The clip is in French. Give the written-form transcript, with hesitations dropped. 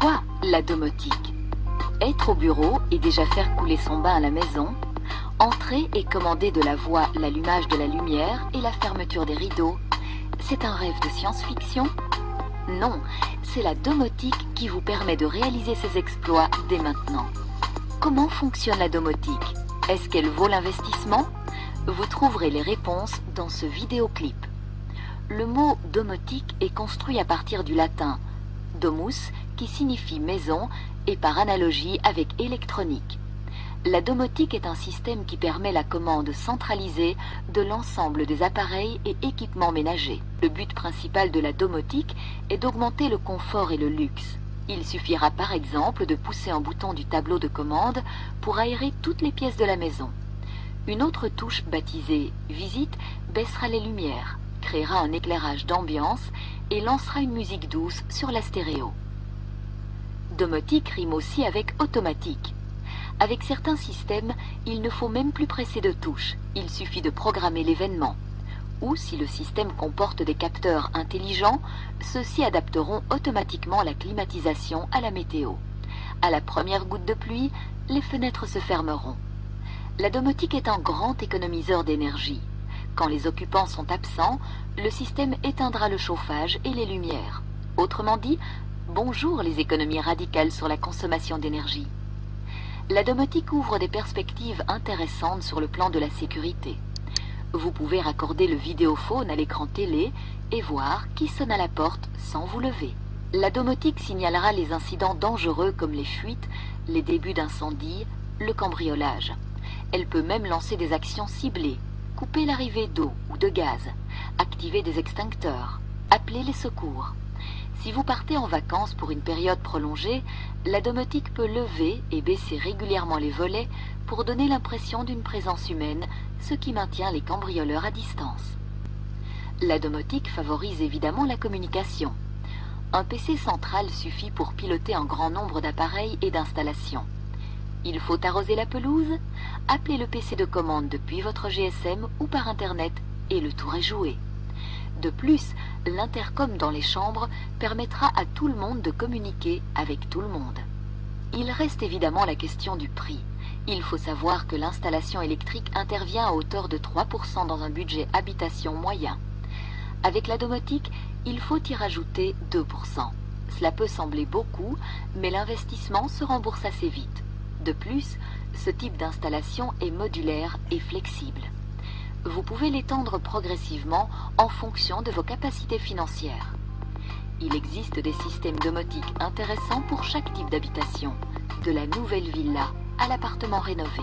Quoi, la domotique? Être au bureau et déjà faire couler son bain à la maison, entrer et commander de la voix l'allumage de la lumière et la fermeture des rideaux, c'est un rêve de science-fiction? Non, c'est la domotique qui vous permet de réaliser ces exploits dès maintenant. Comment fonctionne la domotique? Est-ce qu'elle vaut l'investissement? Vous trouverez les réponses dans ce vidéoclip. Le mot domotique est construit à partir du latin domus, qui signifie maison, et par analogie avec électronique. La domotique est un système qui permet la commande centralisée de l'ensemble des appareils et équipements ménagers. Le but principal de la domotique est d'augmenter le confort et le luxe. Il suffira par exemple de pousser un bouton du tableau de commande pour aérer toutes les pièces de la maison. Une autre touche baptisée « Visite » baissera les lumières, créera un éclairage d'ambiance et lancera une musique douce sur la stéréo. Domotique rime aussi avec automatique. Avec certains systèmes, il ne faut même plus presser de touches, il suffit de programmer l'événement. Ou si le système comporte des capteurs intelligents, ceux-ci adapteront automatiquement la climatisation à la météo. À la première goutte de pluie, les fenêtres se fermeront. La domotique est un grand économiseur d'énergie. Quand les occupants sont absents, le système éteindra le chauffage et les lumières. Autrement dit, bonjour les économies radicales sur la consommation d'énergie. La domotique ouvre des perspectives intéressantes sur le plan de la sécurité. Vous pouvez raccorder le vidéophone à l'écran télé et voir qui sonne à la porte sans vous lever. La domotique signalera les incidents dangereux comme les fuites, les débuts d'incendie, le cambriolage. Elle peut même lancer des actions ciblées, couper l'arrivée d'eau ou de gaz, activer des extincteurs, appeler les secours. Si vous partez en vacances pour une période prolongée, la domotique peut lever et baisser régulièrement les volets pour donner l'impression d'une présence humaine, ce qui maintient les cambrioleurs à distance. La domotique favorise évidemment la communication. Un PC central suffit pour piloter un grand nombre d'appareils et d'installations. Il faut arroser la pelouse? Appelez le PC de commande depuis votre GSM ou par Internet et le tour est joué. De plus, l'intercom dans les chambres permettra à tout le monde de communiquer avec tout le monde. Il reste évidemment la question du prix. Il faut savoir que l'installation électrique intervient à hauteur de 3% dans un budget habitation moyen. Avec la domotique, il faut y rajouter 2%. Cela peut sembler beaucoup, mais l'investissement se rembourse assez vite. De plus, ce type d'installation est modulaire et flexible. Vous pouvez l'étendre progressivement en fonction de vos capacités financières. Il existe des systèmes domotiques intéressants pour chaque type d'habitation, de la nouvelle villa à l'appartement rénové.